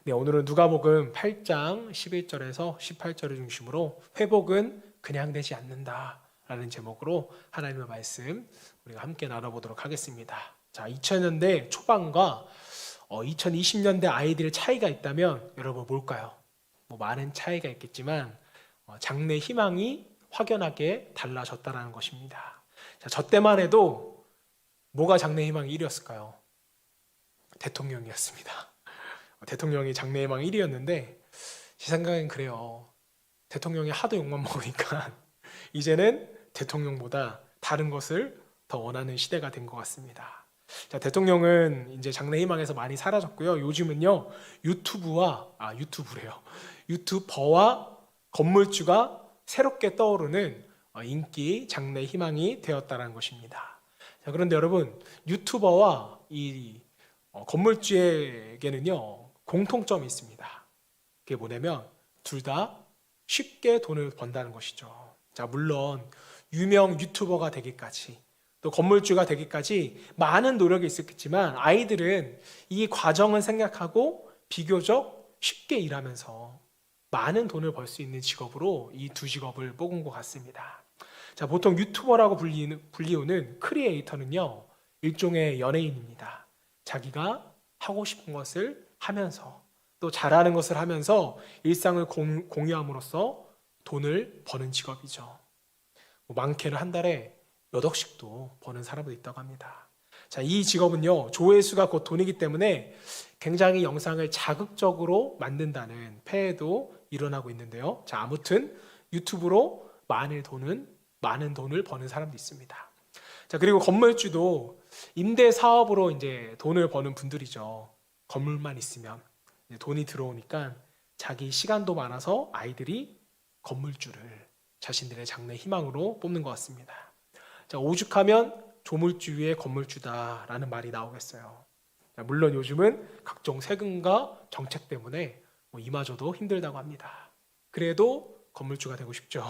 네, 오늘은 누가복음 8장 11절에서 18절을 중심으로 회복은 그냥 되지 않는다라는 제목으로 하나님의 말씀 우리가 함께 나눠보도록 하겠습니다. 자, 2000년대 초반과 2020년대 아이들의 차이가 있다면 여러분 뭘까요? 많은 차이가 있겠지만 장래 희망이 확연하게 달라졌다는 것입니다. 자, 저 때만 해도 뭐가 장래 희망이 1위였을까요? 대통령이었습니다. 대통령이 장래희망 1위였는데 제 생각엔 그래요. 대통령이 하도 욕만 먹으니까 이제는 대통령보다 다른 것을 더 원하는 시대가 된 것 같습니다. 자, 대통령은 이제 장래희망에서 많이 사라졌고요. 요즘은요 유튜버와 건물주가 새롭게 떠오르는 인기 장래희망이 되었다는 것입니다. 자, 그런데 여러분 유튜버와 이 건물주에게는요 공통점이 있습니다. 그게 뭐냐면 둘 다 쉽게 돈을 번다는 것이죠. 자, 물론 유명 유튜버가 되기까지 또 건물주가 되기까지 많은 노력이 있었겠지만 아이들은 이 과정을 생각하고 비교적 쉽게 일하면서 많은 돈을 벌 수 있는 직업으로 이 두 직업을 뽑은 것 같습니다. 자, 보통 유튜버라고 불리우는 크리에이터는요 일종의 연예인입니다. 자기가 하고 싶은 것을 하면서 또 잘하는 것을 하면서 일상을 공유함으로써 돈을 버는 직업이죠. 많게는 한 달에 몇 억씩도 버는 사람도 있다고 합니다. 자, 이 직업은요 조회수가 곧 돈이기 때문에 굉장히 영상을 자극적으로 만든다는 폐해도 일어나고 있는데요. 자, 아무튼 유튜브로 많은 돈을 버는 사람도 있습니다. 자, 그리고 건물주도 임대 사업으로 이제 돈을 버는 분들이죠. 건물만 있으면 돈이 들어오니까 자기 시간도 많아서 아이들이 건물주를 자신들의 장래 희망으로 뽑는 것 같습니다. 자, 오죽하면 조물주 위에 건물주다라는 말이 나오겠어요. 자, 물론 요즘은 각종 세금과 정책 때문에 이마저도 힘들다고 합니다. 그래도 건물주가 되고 싶죠.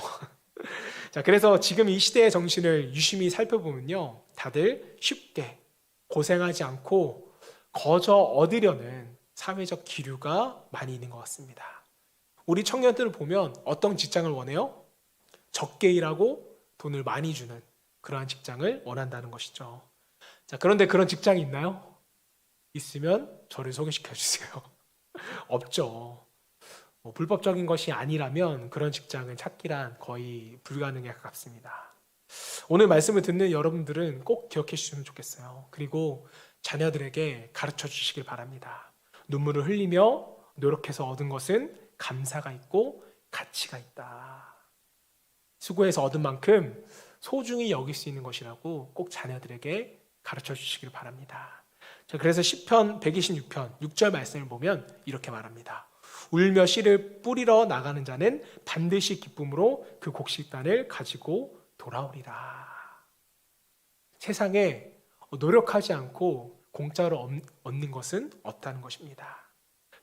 자, 그래서 지금 이 시대의 정신을 유심히 살펴보면요 다들 쉽게 고생하지 않고 거저 얻으려는 사회적 기류가 많이 있는 것 같습니다. 우리 청년들을 보면 어떤 직장을 원해요? 적게 일하고 돈을 많이 주는 그러한 직장을 원한다는 것이죠. 자, 그런데 그런 직장이 있나요? 있으면 저를 소개시켜 주세요. 없죠. 불법적인 것이 아니라면 그런 직장을 찾기란 거의 불가능에 가깝습니다. 오늘 말씀을 듣는 여러분들은 꼭 기억해 주시면 좋겠어요. 그리고 자녀들에게 가르쳐 주시길 바랍니다. 눈물을 흘리며 노력해서 얻은 것은 감사가 있고 가치가 있다. 수고해서 얻은 만큼 소중히 여길 수 있는 것이라고 꼭 자녀들에게 가르쳐 주시길 바랍니다. 자, 그래서 시편 126편 6절 말씀을 보면 이렇게 말합니다. 울며 씨를 뿌리러 나가는 자는 반드시 기쁨으로 그 곡식단을 가지고 돌아오리라. 세상에 노력하지 않고 공짜로 얻는 것은 없다는 것입니다.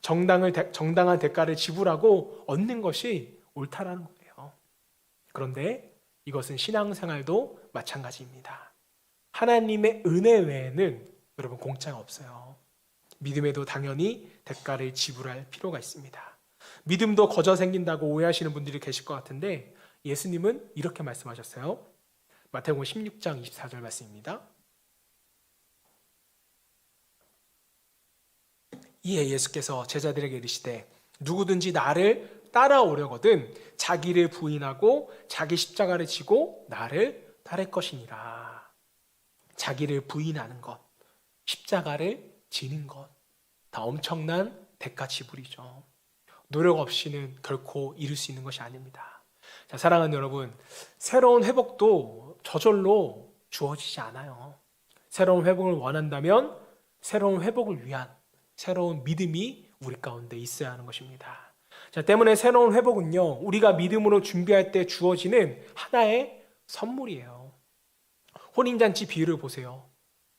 정당한 대가를 지불하고 얻는 것이 옳다라는 거예요. 그런데 이것은 신앙생활도 마찬가지입니다. 하나님의 은혜 외에는 여러분 공짜가 없어요. 믿음에도 당연히 대가를 지불할 필요가 있습니다. 믿음도 거저 생긴다고 오해하시는 분들이 계실 것 같은데 예수님은 이렇게 말씀하셨어요. 마태복음 16장 24절 말씀입니다. 이에 예수께서 제자들에게 이르시되 누구든지 나를 따라오려거든 자기를 부인하고 자기 십자가를 지고 나를 따를 것이니라. 자기를 부인하는 것, 십자가를 지는 것, 다 엄청난 대가 지불이죠. 노력 없이는 결코 이룰 수 있는 것이 아닙니다. 자, 사랑하는 여러분, 새로운 회복도 저절로 주어지지 않아요. 새로운 회복을 원한다면 새로운 회복을 위한 새로운 믿음이 우리 가운데 있어야 하는 것입니다. 자, 때문에 새로운 회복은요, 우리가 믿음으로 준비할 때 주어지는 하나의 선물이에요. 혼인잔치 비유를 보세요.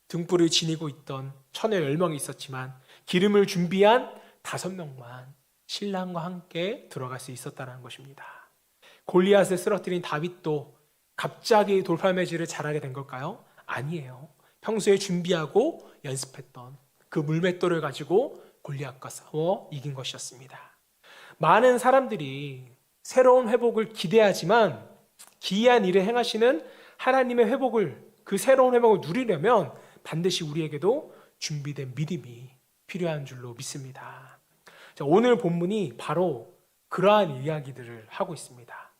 등불을 지니고 있던 처녀 10명이 있었지만 기름을 준비한 5명만 신랑과 함께 들어갈 수 있었다는 것입니다. 골리앗을 쓰러뜨린 다윗도 갑자기 돌팔매질을 잘하게 된 걸까요? 아니에요. 평소에 준비하고 연습했던 그 물맷돌을 가지고 골리앗과 싸워 이긴 것이었습니다. 많은 사람들이 새로운 회복을 기대하지만 기이한 일을 행하시는 하나님의 회복을, 그 새로운 회복을 누리려면 반드시 우리에게도 준비된 믿음이 필요한 줄로 믿습니다. 자, 오늘 본문이 바로 그러한 이야기들을 하고 있습니다.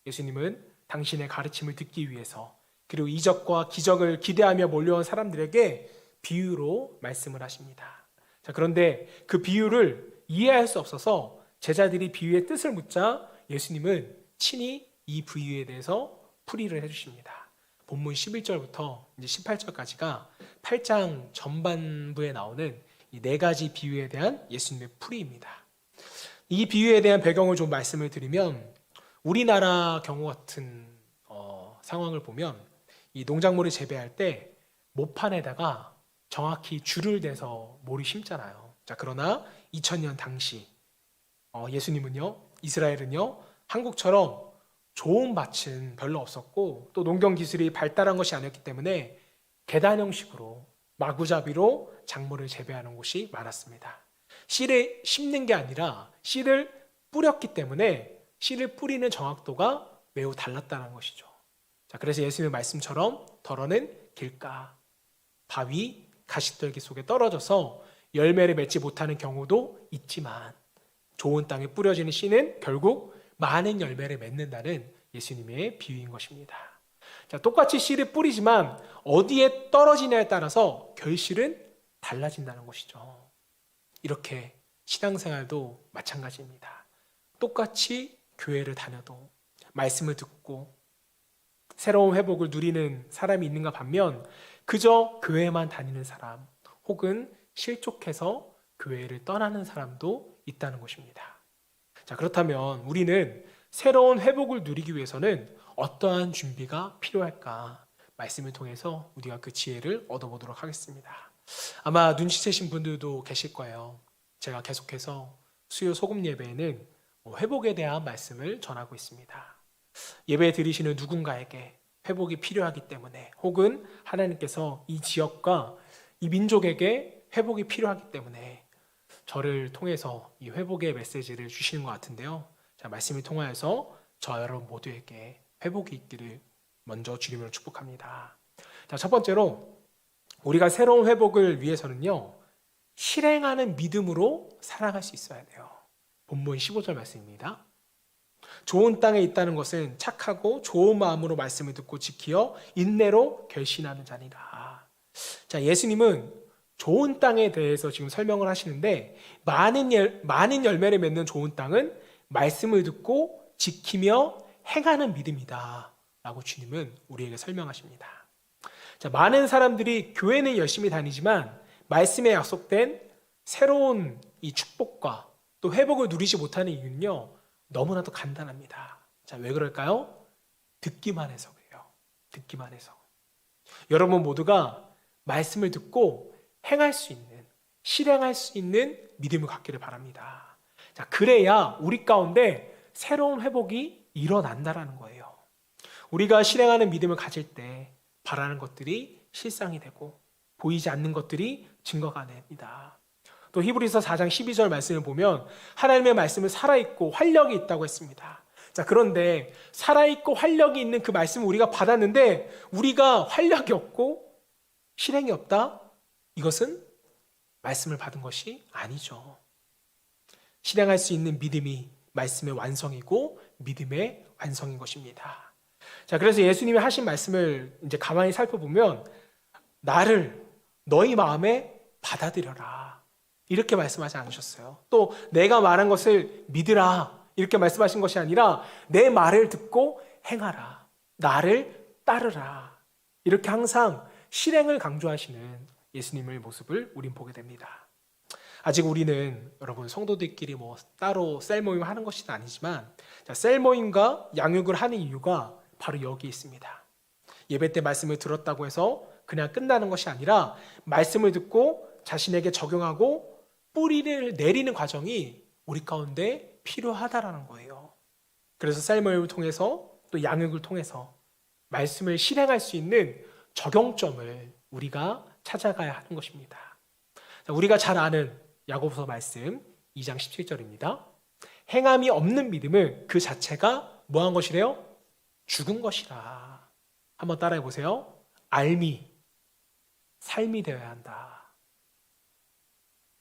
예수님은 당신의 가르침을 듣기 위해서, 그리고 이적과 기적을 기대하며 몰려온 사람들에게 비유로 말씀을 하십니다. 자, 그런데 그 비유를 이해할 수 없어서 제자들이 비유의 뜻을 묻자 예수님은 친히 이 비유에 대해서 풀이를 해주십니다. 본문 11절부터 이제 18절까지가 8장 전반부에 나오는 이 네 가지 비유에 대한 예수님의 풀이입니다. 이 비유에 대한 배경을 좀 말씀을 드리면, 우리나라 경우 같은 상황을 보면 이 농작물을 재배할 때 모판에다가 정확히 줄을 대서 모를 심잖아요. 자, 그러나 2000년 당시 예수님은요, 이스라엘은요, 한국처럼 좋은 밭은 별로 없었고 또 농경 기술이 발달한 것이 아니었기 때문에 계단 형식으로 마구잡이로 작물을 재배하는 곳이 많았습니다. 씨를 심는 게 아니라 씨를 뿌렸기 때문에 씨를 뿌리는 정확도가 매우 달랐다는 것이죠. 자, 그래서 예수님의 말씀처럼 덜어는 길가, 바위, 가시떨기 속에 떨어져서 열매를 맺지 못하는 경우도 있지만 좋은 땅에 뿌려지는 씨는 결국 많은 열매를 맺는다는 예수님의 비유인 것입니다. 자, 똑같이 씨를 뿌리지만 어디에 떨어지냐에 따라서 결실은 달라진다는 것이죠. 이렇게 신앙생활도 마찬가지입니다. 똑같이 교회를 다녀도 말씀을 듣고 새로운 회복을 누리는 사람이 있는가 반면 그저 교회만 다니는 사람 혹은 실족해서 교회를 떠나는 사람도 있다는 것입니다. 자, 그렇다면 우리는 새로운 회복을 누리기 위해서는 어떠한 준비가 필요할까? 말씀을 통해서 우리가 그 지혜를 얻어보도록 하겠습니다. 아마 눈치채신 분들도 계실 거예요. 제가 계속해서 수요 소금 예배에는 회복에 대한 말씀을 전하고 있습니다. 예배 드리시는 누군가에게 회복이 필요하기 때문에, 혹은 하나님께서 이 지역과 이 민족에게 회복이 필요하기 때문에 저를 통해서 이 회복의 메시지를 주시는 것 같은데요. 자, 말씀을 통하여서 저 여러분 모두에게 회복이 있기를 먼저 주님으로 축복합니다. 자, 첫 번째로 우리가 새로운 회복을 위해서는요, 실행하는 믿음으로 살아갈 수 있어야 돼요. 본문 15절 말씀입니다. 좋은 땅에 있다는 것은 착하고 좋은 마음으로 말씀을 듣고 지키어 인내로 결신하는 자니라. 자, 예수님은 좋은 땅에 대해서 지금 설명을 하시는데, 많은 열매를 맺는 좋은 땅은 말씀을 듣고 지키며 행하는 믿음이다 라고 주님은 우리에게 설명하십니다. 자, 많은 사람들이 교회는 열심히 다니지만 말씀에 약속된 새로운 이 축복과 또 회복을 누리지 못하는 이유는요, 너무나도 간단합니다. 자, 왜 그럴까요? 듣기만 해서 그래요. 듣기만 해서. 여러분 모두가 말씀을 듣고 행할 수 있는, 실행할 수 있는 믿음을 갖기를 바랍니다. 자, 그래야 우리 가운데 새로운 회복이 일어난다라는 거예요. 우리가 실행하는 믿음을 가질 때 바라는 것들이 실상이 되고 보이지 않는 것들이 증거가 됩니다. 또 히브리서 4장 12절 말씀을 보면 하나님의 말씀은 살아있고 활력이 있다고 했습니다. 자, 그런데 살아있고 활력이 있는 그 말씀을 우리가 받았는데 우리가 활력이 없고 실행이 없다? 이것은 말씀을 받은 것이 아니죠. 실행할 수 있는 믿음이 말씀의 완성이고 믿음의 완성인 것입니다. 자, 그래서 예수님이 하신 말씀을 이제 가만히 살펴보면 나를 너희 마음에 받아들여라 이렇게 말씀하지 않으셨어요. 또 내가 말한 것을 믿으라 이렇게 말씀하신 것이 아니라 내 말을 듣고 행하라, 나를 따르라, 이렇게 항상 실행을 강조하시는 예수님의 모습을 우린 보게 됩니다. 아직 우리는 여러분 성도들끼리 따로 셀 모임을 하는 것이 아니지만, 셀 모임과 양육을 하는 이유가 바로 여기 있습니다. 예배 때 말씀을 들었다고 해서 그냥 끝나는 것이 아니라 말씀을 듣고 자신에게 적용하고 뿌리를 내리는 과정이 우리 가운데 필요하다라는 거예요. 그래서 셀 모임을 통해서 또 양육을 통해서 말씀을 실행할 수 있는 적용점을 우리가 찾아가야 하는 것입니다. 우리가 잘 아는 야고보서 말씀 2장 17절입니다. 행함이 없는 믿음은 그 자체가 뭐한 것이래요? 죽은 것이라. 한번 따라해 보세요. 삶이 되어야 한다.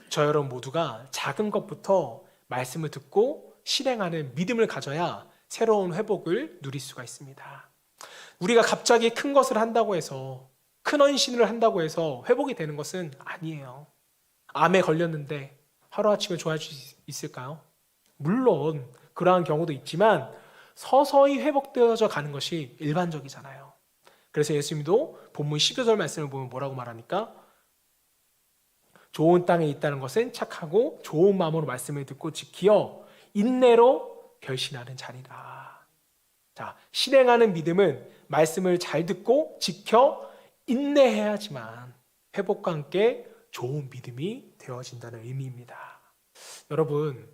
저 여러분 모두가 작은 것부터 말씀을 듣고 실행하는 믿음을 가져야 새로운 회복을 누릴 수가 있습니다. 우리가 갑자기 큰 것을 한다고 해서, 큰 헌신을 한다고 해서 회복이 되는 것은 아니에요. 암에 걸렸는데 하루아침에 좋아질 수 있을까요? 물론 그러한 경우도 있지만 서서히 회복되어져 가는 것이 일반적이잖아요. 그래서 예수님도 본문 12절 말씀을 보면 뭐라고 말하니까? 좋은 땅에 있다는 것은 착하고 좋은 마음으로 말씀을 듣고 지키어 인내로 결신하는 자리라. 자, 실행하는 믿음은 말씀을 잘 듣고 지켜 인내해야지만 회복과 함께 좋은 믿음이 되어진다는 의미입니다. 여러분,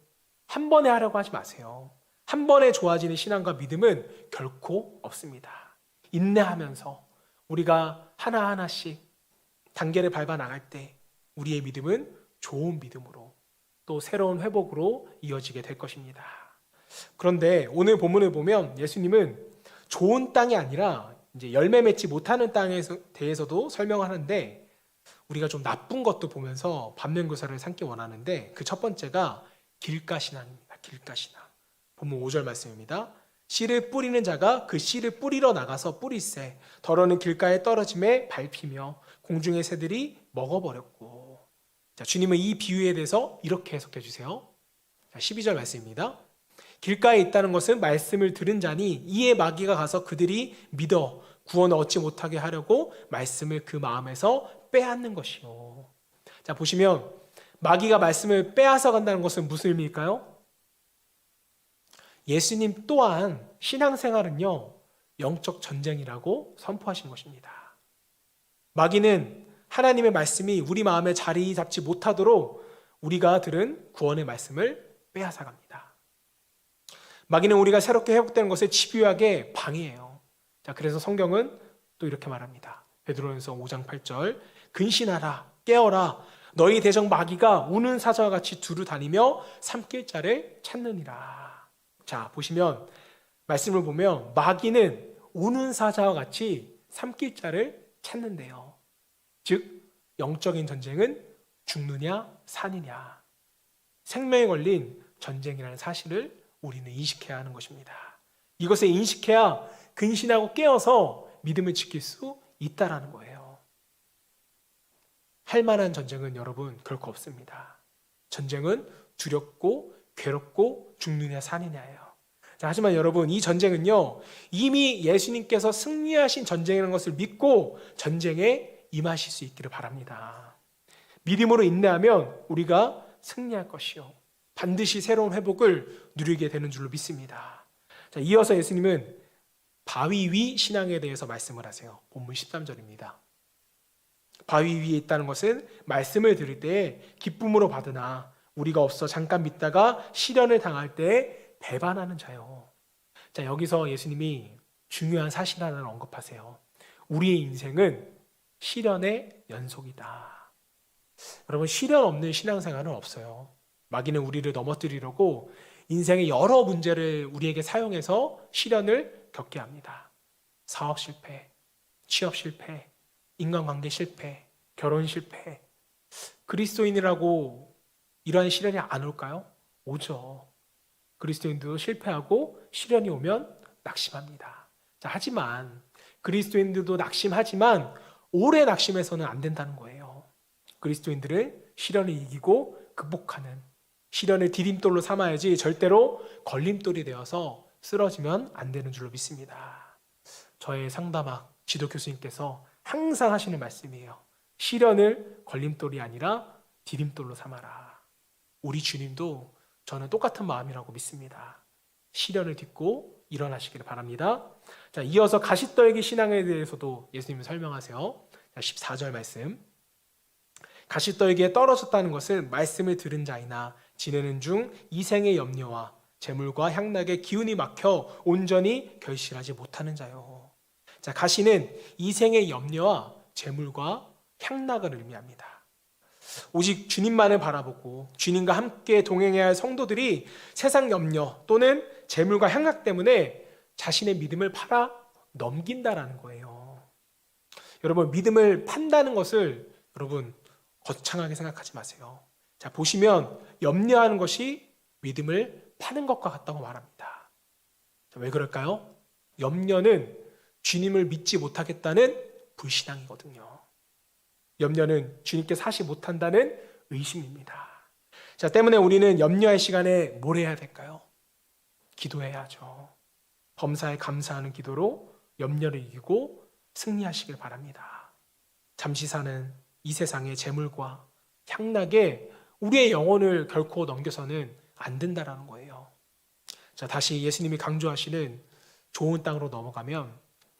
한 번에 하려고 하지 마세요. 한 번에 좋아지는 신앙과 믿음은 결코 없습니다. 인내하면서 우리가 하나하나씩 단계를 밟아 나갈 때 우리의 믿음은 좋은 믿음으로 또 새로운 회복으로 이어지게 될 것입니다. 그런데 오늘 본문을 보면 예수님은 좋은 땅이 아니라 이제 열매 맺지 못하는 땅에 대해서도 설명하는데 우리가 좀 나쁜 것도 보면서 반면교사를 삼기 원하는데 그 첫 번째가 길가신앙입니다. 길가신앙. 본문 5절 말씀입니다. 씨를 뿌리는 자가 그 씨를 뿌리러 나가서 뿌리세 더러는 길가에 떨어짐에 밟히며 공중의 새들이 먹어버렸고. 자, 주님은 이 비유에 대해서 이렇게 해석해 주세요. 자, 12절 말씀입니다. 길가에 있다는 것은 말씀을 들은 자니 이에 마귀가 가서 그들이 믿어 구원을 얻지 못하게 하려고 말씀을 그 마음에서 빼앗는 것이요. 자, 보시면 마귀가 말씀을 빼앗아 간다는 것은 무슨 의미일까요? 예수님 또한 신앙생활은요, 영적 전쟁이라고 선포하신 것입니다. 마귀는 하나님의 말씀이 우리 마음에 자리 잡지 못하도록 우리가 들은 구원의 말씀을 빼앗아 갑니다. 마귀는 우리가 새롭게 회복되는 것을 집요하게 방해해요. 자, 그래서 성경은 또 이렇게 말합니다. 베드로전서 5장 8절 근신하라 깨어라 너희 대적 마귀가 우는 사자와 같이 두루 다니며 삼킬 자를 찾느니라. 자, 보시면 말씀을 보면 마귀는 우는 사자와 같이 삼킬 자를 찾는데요. 즉 영적인 전쟁은 죽느냐 사느냐 생명에 걸린 전쟁이라는 사실을 우리는 인식해야 하는 것입니다. 이것을 인식해야 근신하고 깨어서 믿음을 지킬 수 있다라는 거예요. 할 만한 전쟁은 여러분 결코 없습니다. 전쟁은 두렵고 괴롭고 죽느냐 사느냐예요. 자, 하지만 여러분 이 전쟁은요 이미 예수님께서 승리하신 전쟁이라는 것을 믿고 전쟁에 임하실 수 있기를 바랍니다. 믿음으로 인내하면 우리가 승리할 것이요 반드시 새로운 회복을 누리게 되는 줄로 믿습니다. 자, 이어서 예수님은 바위 위 신앙에 대해서 말씀을 하세요. 본문 13절입니다. 바위 위에 있다는 것은 말씀을 들을 때 기쁨으로 받으나 우리가 없어 잠깐 믿다가 시련을 당할 때 배반하는 자요. 자, 여기서 예수님이 중요한 사실 하나를 언급하세요. 우리의 인생은 시련의 연속이다. 여러분, 시련 없는 신앙생활은 없어요. 마귀는 우리를 넘어뜨리려고 인생의 여러 문제를 우리에게 사용해서 시련을 겪게 합니다. 사업 실패, 취업 실패, 인간관계 실패, 결혼 실패. 그리스도인이라고 이러한 시련이 안 올까요? 오죠. 그리스도인도 실패하고 시련이 오면 낙심합니다. 자, 하지만 그리스도인들도 낙심하지만 오래 낙심해서는 안 된다는 거예요. 그리스도인들은 시련을 이기고 극복하는 시련을 디딤돌로 삼아야지 절대로 걸림돌이 되어서 쓰러지면 안 되는 줄로 믿습니다. 저의 상담학 지도 교수님께서 항상 하시는 말씀이에요. 시련을 걸림돌이 아니라 디딤돌로 삼아라. 우리 주님도 저는 똑같은 마음이라고 믿습니다. 시련을 딛고 일어나시기를 바랍니다. 자, 이어서 가시떨기 신앙에 대해서도 예수님은 설명하세요. 14절 말씀. 가시떨기에 떨어졌다는 것은 말씀을 들은 자이나 지내는 중 이생의 염려와 재물과 향락의 기운이 막혀 온전히 결실하지 못하는 자요. 자, 가시는 이생의 염려와 재물과 향락을 의미합니다. 오직 주님만을 바라보고 주님과 함께 동행해야 할 성도들이 세상 염려 또는 재물과 향락 때문에 자신의 믿음을 팔아 넘긴다라는 거예요. 여러분, 믿음을 판다는 것을 여러분 거창하게 생각하지 마세요. 자, 보시면 염려하는 것이 믿음을 파는 것과 같다고 말합니다. 자, 왜 그럴까요? 염려는 주님을 믿지 못하겠다는 불신앙이거든요. 염려는 주님께서 하시 못한다는 의심입니다. 자, 때문에 우리는 염려의 시간에 뭘 해야 될까요? 기도해야죠. 범사에 감사하는 기도로 염려를 이기고 승리하시길 바랍니다. 잠시 사는 이 세상의 재물과 향락에 우리의 영혼을 결코 넘겨서는 안 된다라는 거예요. 자, 다시 예수님이 강조하시는 좋은 땅으로 넘어가면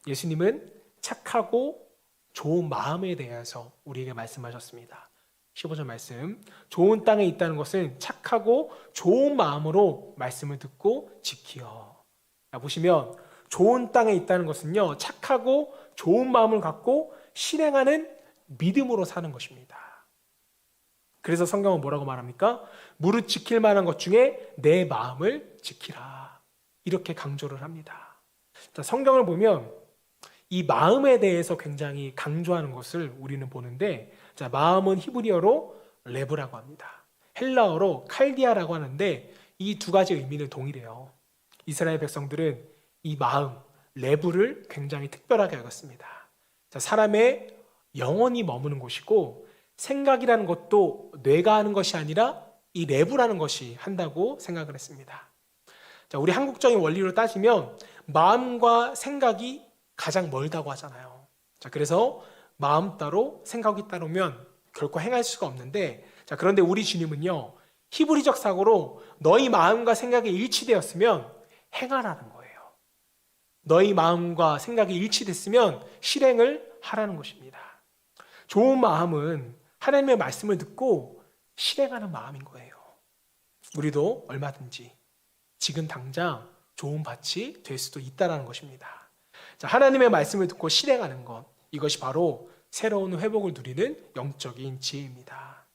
예수님은 착하고 좋은 마음에 대해서 우리에게 말씀하셨습니다. 15절 말씀, 좋은 땅에 있다는 것은 착하고 좋은 마음으로 말씀을 듣고 지키어. 보시면 좋은 땅에 있다는 것은요, 착하고 좋은 마음을 갖고 실행하는 믿음으로 사는 것입니다. 그래서 성경은 뭐라고 말합니까? 무릇 지킬 만한 것 중에 내 마음을 지키라, 이렇게 강조를 합니다. 자, 성경을 보면 이 마음에 대해서 굉장히 강조하는 것을 우리는 보는데, 자, 마음은 히브리어로 레브라고 합니다. 헬라어로 칼디아라고 하는데 이 두 가지 의미는 동일해요. 이스라엘 백성들은 이 마음, 레브를 굉장히 특별하게 여겼습니다. 자, 사람의 영혼이 머무는 곳이고 생각이라는 것도 뇌가 하는 것이 아니라 이 레브라는 것이 한다고 생각을 했습니다. 자, 우리 한국적인 원리로 따지면 마음과 생각이 가장 멀다고 하잖아요. 자, 그래서 마음 따로 생각이 따로면 결코 행할 수가 없는데, 자, 그런데 우리 주님은요, 히브리적 사고로 너희 마음과 생각이 일치되었으면 행하라는 거예요. 너희 마음과 생각이 일치됐으면 실행을 하라는 것입니다. 좋은 마음은 하나님의 말씀을 듣고 실행하는 마음인 거예요. 우리도 얼마든지 지금 당장 좋은 밭이 될 수도 있다는 것입니다. 자, 하나님의 말씀을 듣고 실행하는 것, 이것이 바로 새로운 회복을 누리는 영적인 지혜입니다.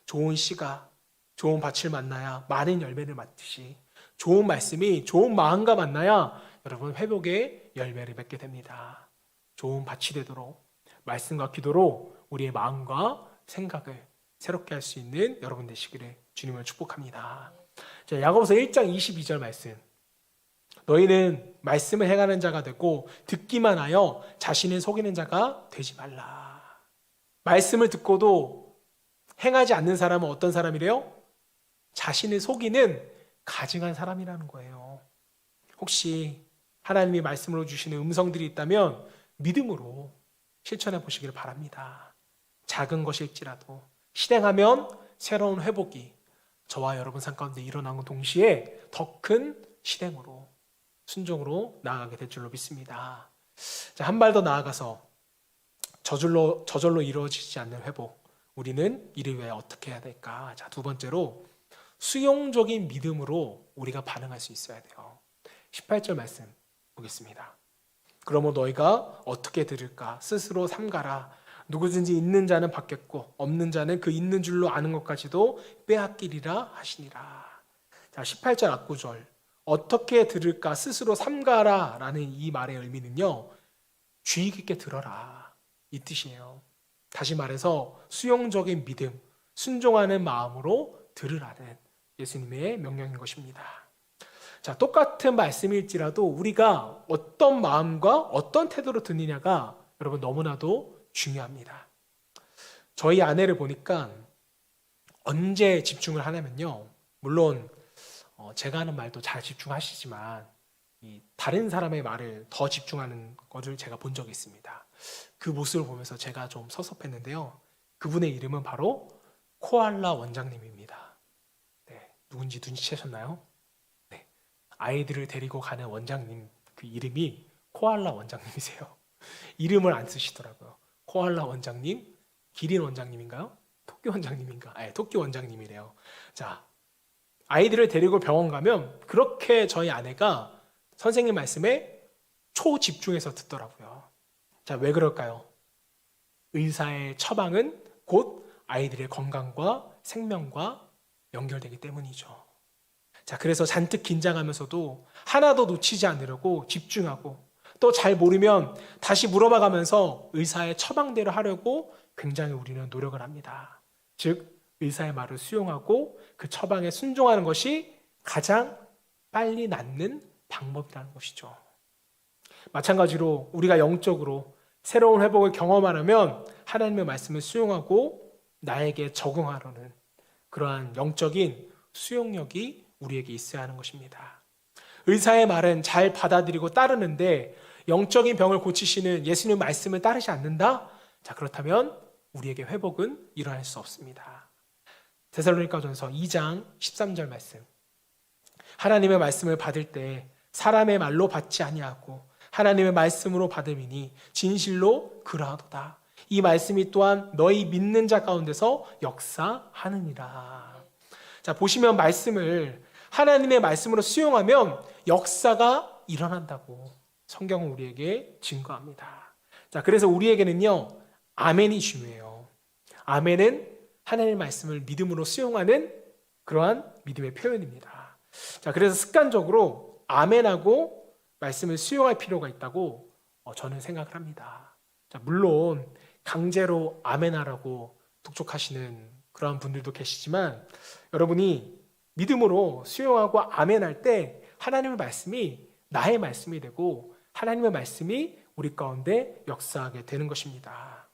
좋은 씨가 좋은 밭을 만나야 많은 열매를 맺듯이 좋은 말씀이 좋은 마음과 만나야 여러분 회복의 열매를 맺게 됩니다. 좋은 밭이 되도록 말씀과 기도로 우리의 마음과 생각을 새롭게 할 수 있는 여러분 되시기를 주님을 축복합니다. 자, 야고보서 1장 22절 말씀. 너희는 말씀을 행하는 자가 되고 듣기만 하여 자신을 속이는 자가 되지 말라. 말씀을 듣고도 행하지 않는 사람은 어떤 사람이래요? 자신을 속이는 가증한 사람이라는 거예요. 혹시 하나님이 말씀으로 주시는 음성들이 있다면 믿음으로 실천해 보시기를 바랍니다. 작은 것일지라도 실행하면 새로운 회복이 저와 여러분 삶 가운데 일어나는 동시에 더 큰 실행으로 순종으로 나아가게 될 줄로 믿습니다. 자, 한 발 더 나아가서 저절로 이루어지지 않는 회복, 우리는 이를 위해 어떻게 해야 될까? 자, 두 번째로 수용적인 믿음으로 우리가 반응할 수 있어야 돼요. 18절 말씀 보겠습니다. 그러므로 너희가 어떻게 들을까? 스스로 삼가라. 누구든지 있는 자는 받겠고 없는 자는 그 있는 줄로 아는 것까지도 빼앗기리라 하시니라. 자, 18절 앞구절 어떻게 들을까? 스스로 삼가라 라는 이 말의 의미는요, 주의 깊게 들어라, 이 뜻이에요. 다시 말해서 수용적인 믿음, 순종하는 마음으로 들으라는 예수님의 명령인 것입니다. 자, 똑같은 말씀일지라도 우리가 어떤 마음과 어떤 태도로 듣느냐가 여러분 너무나도 중요합니다. 저희 아내를 보니까 언제 집중을 하냐면요, 물론 제가 하는 말도 잘 집중하시지만 다른 사람의 말을 더 집중하는 것을 제가 본 적이 있습니다. 그 모습을 보면서 제가 좀 섭섭했는데요. 그분의 이름은 바로 코알라 원장님입니다. 네, 누군지 눈치채셨나요? 네, 아이들을 데리고 가는 원장님, 그 이름이 코알라 원장님이세요. 이름을 안 쓰시더라고요. 코알라 원장님, 기린 원장님인가요? 토끼 원장님인가? 토끼 원장님이래요. 자, 아이들을 데리고 병원 가면 그렇게 저희 아내가 선생님 말씀에 초집중해서 듣더라고요. 자, 왜 그럴까요? 의사의 처방은 곧 아이들의 건강과 생명과 연결되기 때문이죠. 자, 그래서 잔뜩 긴장하면서도 하나도 놓치지 않으려고 집중하고 또 잘 모르면 다시 물어봐 가면서 의사의 처방대로 하려고 굉장히 우리는 노력을 합니다. 즉, 의사의 말을 수용하고 그 처방에 순종하는 것이 가장 빨리 낫는 방법이라는 것이죠. 마찬가지로 우리가 영적으로 새로운 회복을 경험하려면 하나님의 말씀을 수용하고 나에게 적응하려는 그러한 영적인 수용력이 우리에게 있어야 하는 것입니다. 의사의 말은 잘 받아들이고 따르는데 영적인 병을 고치시는 예수님의 말씀을 따르지 않는다? 자, 그렇다면 우리에게 회복은 일어날 수 없습니다. 데살로니가전서 2장 13절 말씀. 하나님의 말씀을 받을 때 사람의 말로 받지 아니하고 하나님의 말씀으로 받음이니 진실로 그러하도다. 이 말씀이 또한 너희 믿는 자 가운데서 역사하느니라. 자, 보시면 말씀을 하나님의 말씀으로 수용하면 역사가 일어난다고 성경은 우리에게 증거합니다. 자, 그래서 우리에게는요, 아멘이 중요해요. 아멘은 하나님의 말씀을 믿음으로 수용하는 그러한 믿음의 표현입니다. 자, 그래서 습관적으로 아멘하고 말씀을 수용할 필요가 있다고 저는 생각을 합니다. 자, 물론 강제로 아멘하라고 독촉하시는 그러한 분들도 계시지만 여러분이 믿음으로 수용하고 아멘할 때 하나님의 말씀이 나의 말씀이 되고 하나님의 말씀이 우리 가운데 역사하게 되는 것입니다.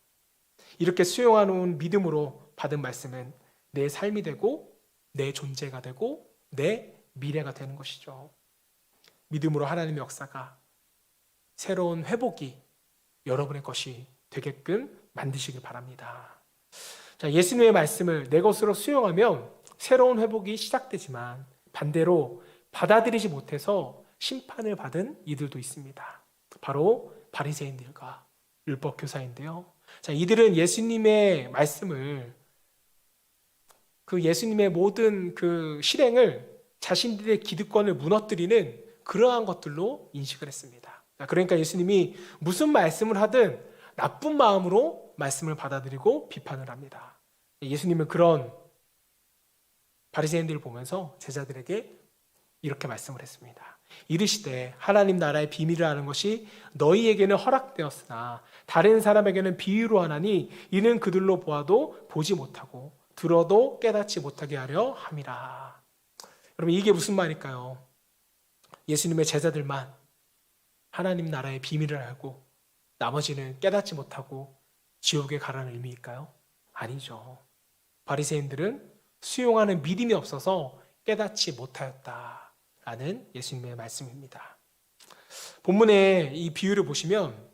이렇게 수용하는 믿음으로 받은 말씀은 내 삶이 되고 내 존재가 되고 내 미래가 되는 것이죠. 믿음으로 하나님의 역사가 새로운 회복이 여러분의 것이 되게끔 만드시길 바랍니다. 자, 예수님의 말씀을 내 것으로 수용하면 새로운 회복이 시작되지만 반대로 받아들이지 못해서 심판을 받은 이들도 있습니다. 바로 바리새인들과 율법 교사인데요. 자, 이들은 예수님의 말씀을 그 예수님의 모든 그 실행을 자신들의 기득권을 무너뜨리는 그러한 것들로 인식을 했습니다. 그러니까 예수님이 무슨 말씀을 하든 나쁜 마음으로 말씀을 받아들이고 비판을 합니다. 예수님은 그런 바리새인들을 보면서 제자들에게 이렇게 말씀을 했습니다. 이르시되 하나님 나라의 비밀을 아는 것이 너희에게는 허락되었으나 다른 사람에게는 비유로 하나니 이는 그들로 보아도 보지 못하고 들어도 깨닫지 못하게 하려 함이라. 여러분, 이게 무슨 말일까요? 예수님의 제자들만 하나님 나라의 비밀을 알고 나머지는 깨닫지 못하고 지옥에 가라는 의미일까요? 아니죠. 바리새인들은 수용하는 믿음이 없어서 깨닫지 못하였다라는 예수님의 말씀입니다. 본문의 이 비유를 보시면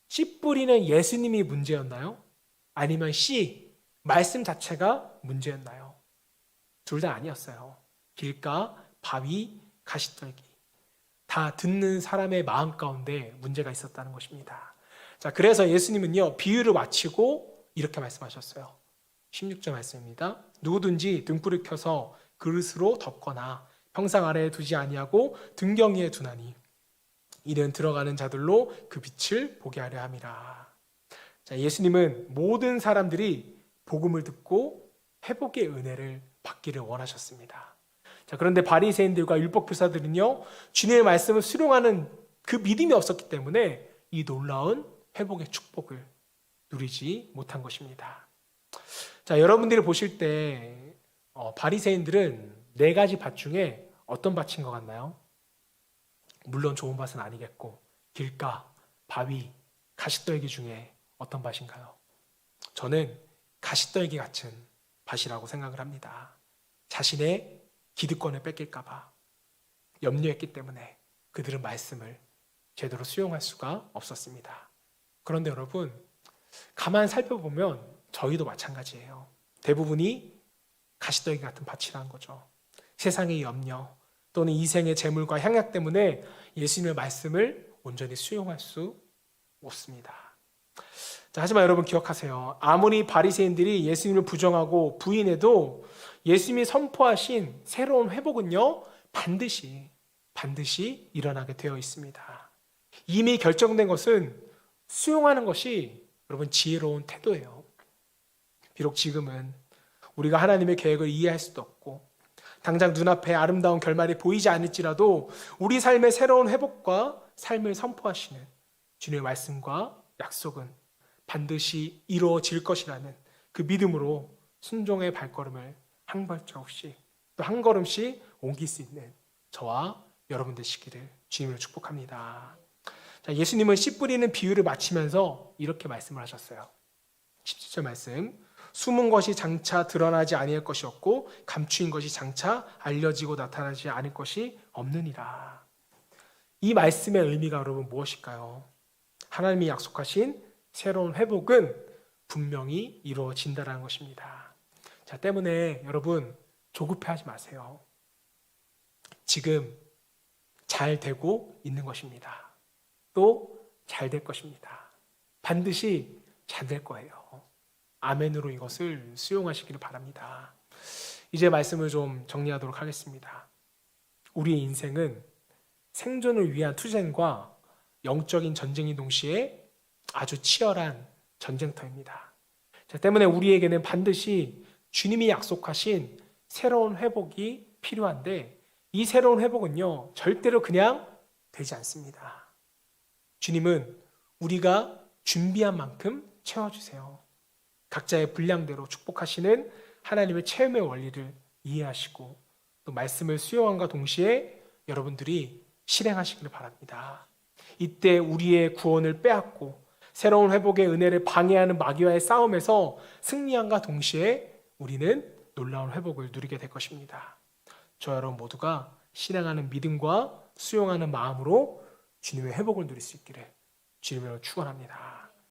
씨 뿌리는 예수님이 문제였나요? 아니면 씨, 말씀 자체가 문제였나요? 둘 다 아니었어요. 길가, 바위, 가시떨기. 다 듣는 사람의 마음 가운데 문제가 있었다는 것입니다. 자, 그래서 예수님은요, 비유를 마치고 이렇게 말씀하셨어요. 16절 말씀입니다. 누구든지 등불을 켜서 그릇으로 덮거나 평상 아래에 두지 아니하고 등경이에 두나니 이는 들어가는 자들로 그 빛을 보게 하려 함이라. 자, 예수님은 모든 사람들이 복음을 듣고 회복의 은혜를 받기를 원하셨습니다. 자, 그런데 바리새인들과 율법교사들은요, 주님의 말씀을 수용하는 그 믿음이 없었기 때문에 이 놀라운 회복의 축복을 누리지 못한 것입니다. 자, 여러분들이 보실 때 바리새인들은 4가지 밭 중에 어떤 밭인 것 같나요? 물론 좋은 밭은 아니겠고 길가, 바위, 가시떨기 중에 어떤 밭인가요? 저는 가시떨기 같은 밭이라고 생각을 합니다. 자신의 기득권을 뺏길까 봐 염려했기 때문에 그들은 말씀을 제대로 수용할 수가 없었습니다. 그런데 여러분, 가만 살펴보면 저희도 마찬가지예요. 대부분이 가시떨기 같은 밭이라는 거죠. 세상의 염려 또는 이생의 재물과 향약 때문에 예수님의 말씀을 온전히 수용할 수 없습니다. 자, 하지만 여러분 기억하세요. 아무리 바리새인들이 예수님을 부정하고 부인해도 예수님이 선포하신 새로운 회복은요, 반드시 일어나게 되어 있습니다. 이미 결정된 것은 수용하는 것이 여러분 지혜로운 태도예요. 비록 지금은 우리가 하나님의 계획을 이해할 수도 없고 당장 눈앞에 아름다운 결말이 보이지 않을지라도 우리 삶의 새로운 회복과 삶을 선포하시는 주님의 말씀과 약속은 반드시 이루어질 것이라는 그 믿음으로 순종의 발걸음을 한 발자국씩 또 한 걸음씩 옮길 수 있는 저와 여러분 되시기를 주님으로 축복합니다. 자, 예수님은 씨 뿌리는 비유를 마치면서 이렇게 말씀을 하셨어요. 17절 말씀. 숨은 것이 장차 드러나지 아니할 것이 없고 감추인 것이 장차 알려지고 나타나지 않을 것이 없느니라. 이 말씀의 의미가 여러분 무엇일까요? 하나님이 약속하신 새로운 회복은 분명히 이루어진다는 것입니다. 자, 때문에 여러분 조급해하지 마세요. 지금 잘 되고 있는 것입니다. 또 잘 될 것입니다. 반드시 잘 될 거예요. 아멘으로 이것을 수용하시기를 바랍니다. 이제 말씀을 좀 정리하도록 하겠습니다. 우리의 인생은 생존을 위한 투쟁과 영적인 전쟁이 동시에 아주 치열한 전쟁터입니다. 자, 때문에 우리에게는 반드시 주님이 약속하신 새로운 회복이 필요한데 이 새로운 회복은요 절대로 그냥 되지 않습니다. 주님은 우리가 준비한 만큼 채워주세요. 각자의 분량대로 축복하시는 하나님의 체험의 원리를 이해하시고 또 말씀을 수용함과 동시에 여러분들이 실행하시기를 바랍니다. 이때 우리의 구원을 빼앗고 새로운 회복의 은혜를 방해하는 마귀와의 싸움에서 승리함과 동시에 우리는 놀라운 회복을 누리게 될 것입니다. 저 여러분 모두가 실행하는 믿음과 수용하는 마음으로 주님의 회복을 누릴 수 있기를 주님으로 축원합니다.